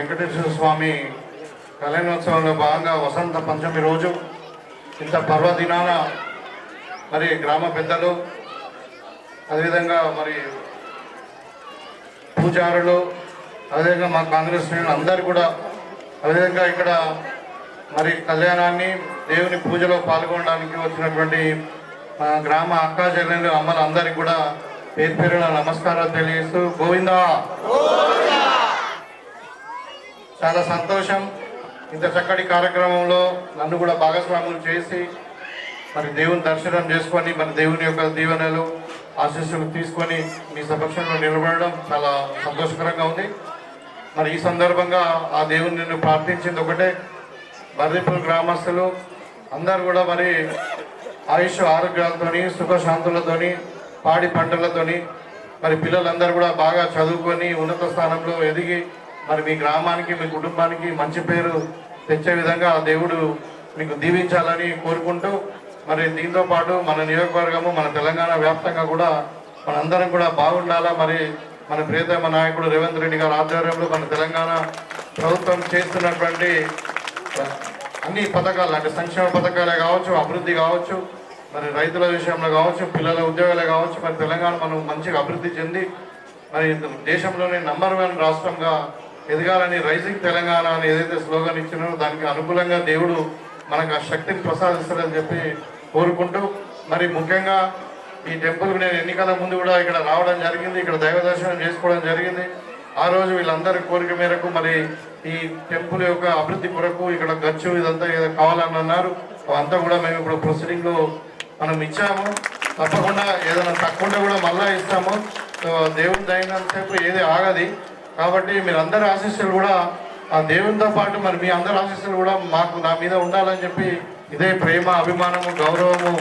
వెంకటేశ్వర స్వామి కళ్యాణోత్సవంలో భాగంగా వసంత పంచమి రోజు ఇంత పర్వదినాన మరి గ్రామ పెద్దలు అదేవిధంగా మరి పూజారులు అదేవిధంగా మా కాంగ్రెస్ శ్రేణులు అందరూ కూడా అదేవిధంగా ఇక్కడ మరి కళ్యాణాన్ని దేవుని పూజలో పాల్గొనడానికి వచ్చినటువంటి మా గ్రామ అక్కా చెల్లెలు అమ్మలు అందరికీ కూడా పేరు పేరున నమస్కారాలు తెలియజేస్తూ గోవిందా. చాలా సంతోషం ఇంత చక్కటి కార్యక్రమంలో నన్ను కూడా భాగస్వాములు చేసి మరి దేవుని దర్శనం చేసుకొని మరి దేవుని యొక్క దీవెనలు ఆశీస్సులు తీసుకొని మీ సమక్షంలో నిలబడడం చాలా సంతోషకరంగా ఉంది. మరి ఈ సందర్భంగా ఆ దేవుని నిన్ను ప్రార్థించింది ఒకటే, బర్దిపూర్ గ్రామస్తులు అందరూ కూడా మరి ఆయుష్ ఆరోగ్యాలతోని సుఖశాంతులతోని పాడి పంటలతోని మరి పిల్లలందరూ కూడా బాగా చదువుకొని ఉన్నత స్థానంలో ఎదిగి మరి మీ గ్రామానికి మీ కుటుంబానికి మంచి పేరు తెచ్చే విధంగా ఆ దేవుడు మీకు దీవించాలని కోరుకుంటూ మరి దీంతో పాటు మన నియోజకవర్గము మన తెలంగాణ వ్యాప్తంగా కూడా మనందరం కూడా బాగుండాలా. మరి మన ప్రియతమ నాయకుడు రేవంత్ రెడ్డి గారి ఆధ్వర్యంలో మన తెలంగాణ ప్రభుత్వం చేస్తున్నటువంటి అన్ని పథకాలు అంటే సంక్షేమ పథకాలే కావచ్చు, అభివృద్ధి కావచ్చు, మరి రైతుల విషయంలో కావచ్చు, పిల్లల ఉద్యోగాలే కావచ్చు, మరి తెలంగాణ మనం మంచిగా అభివృద్ధి చెంది మరి దేశంలోనే నంబర్ 1 రాష్ట్రంగా ఎదగాలని రైజింగ్ తెలంగాణ అని ఏదైతే స్లోగన్ ఇచ్చినారో దానికి అనుకూలంగా దేవుడు మనకు ఆ శక్తిని ప్రసాదిస్తారని చెప్పి కోరుకుంటూ మరి ముఖ్యంగా ఈ టెంపుల్కి నేను ఎన్నికల ముందు కూడా ఇక్కడ రావడం జరిగింది, ఇక్కడ దైవ దర్శనం చేసుకోవడం జరిగింది. ఆ రోజు వీళ్ళందరి కోరిక మేరకు మరి ఈ టెంపుల్ యొక్క అభివృద్ధి కొరకు ఇక్కడ ఖర్చు ఇదంతా కావాలని అన్నారు. అవంతా కూడా మేము ఇప్పుడు ప్రొసీడింగ్లో మనం ఇచ్చాము. తప్పకుండా ఏదైనా తక్కువ కూడా మళ్ళా ఇస్తాము. దేవుని దైనంతసేపు ఏది ఆగది. కాబట్టి మీరందరి ఆశీస్సులు కూడా ఆ దేవునితో పాటు మరి మీ అందరి ఆశీస్సులు కూడా మాకు నా మీద ఉండాలని చెప్పి ఇదే ప్రేమ అభిమానము గౌరవము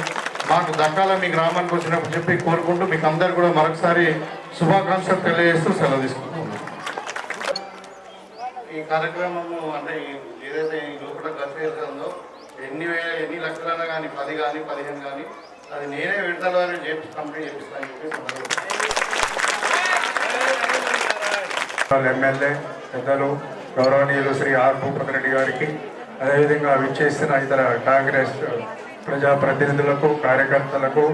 మాకు దక్కాల మీ గ్రామానికి వచ్చినప్పుడు చెప్పి కోరుకుంటూ మీకు అందరు కూడా మరొకసారి శుభాకాంక్షలు తెలియజేస్తూ సెలవు తీసుకుంటున్నాం. ఈ కార్యక్రమము అంటే ఏదైతే ఈ లోపల ఖర్చు చేస్తుందో ఎన్ని లక్షలైనా కానీ 10 కానీ 15 కానీ అది నేనే విడుదల చేసి కంప్లీట్ చేపిస్తాను చెప్పి ఎమ్మెల్యే పెద్దలు గౌరవనీయులు శ్రీ ఆర్ భూపతి రెడ్డి గారికి అదేవిధంగా విచ్చేసిన ఇతర కాంగ్రెస్ ప్రజాప్రతినిధులకు కార్యకర్తలకు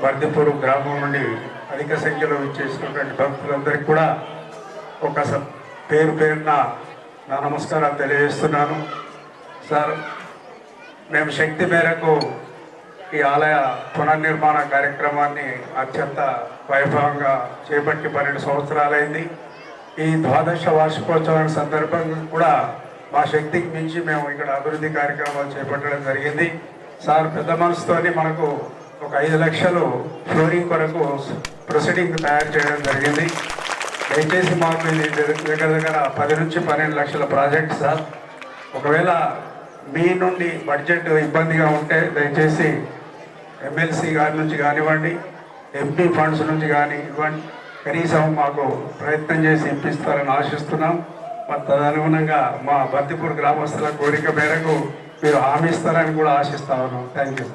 బర్దిపూర్ గ్రామం నుండి అధిక సంఖ్యలో విచ్చేసినటువంటి భక్తులందరికీ కూడా ఒక పేరున నా నమస్కారాలు తెలియజేస్తున్నాను. సార్, మేము శక్తి మేరకు ఈ ఆలయ పునర్నిర్మాణ కార్యక్రమాన్ని అత్యంత వైభవంగా చేపట్టి 12 సంవత్సరాలైంది. ఈ 12వ వార్షికోత్సవం సందర్భంగా కూడా మా శక్తికి మించి మేము ఇక్కడ అభివృద్ధి కార్యక్రమాలు చేపట్టడం జరిగింది. సార్ పెద్ద మనసుతోని మనకు ఒక 5 లక్షలు ఫ్లోరింగ్ కొరకు ప్రొసీడింగ్ తయారు చేయడం జరిగింది. దయచేసి మాకు ఇది దగ్గర 10 నుంచి 12 లక్షల ప్రాజెక్ట్ సార్. ఒకవేళ మీ నుండి బడ్జెట్ ఇబ్బందిగా ఉంటే దయచేసి ఎమ్మెల్సీ గారి నుంచి కానివ్వండి, ఎంపీ ఫండ్స్ నుంచి కానీ ఇవ్వండి, కనీసం మాకు ప్రయత్నం చేసి ఇప్పిస్తారని ఆశిస్తున్నాం. మరి తదనుగుణంగా మా బర్దిపూర్ గ్రామస్తుల కోరిక మేరకు మీరు హామీ ఇస్తారని కూడా ఆశిస్తా ఉన్నాం. Thank you.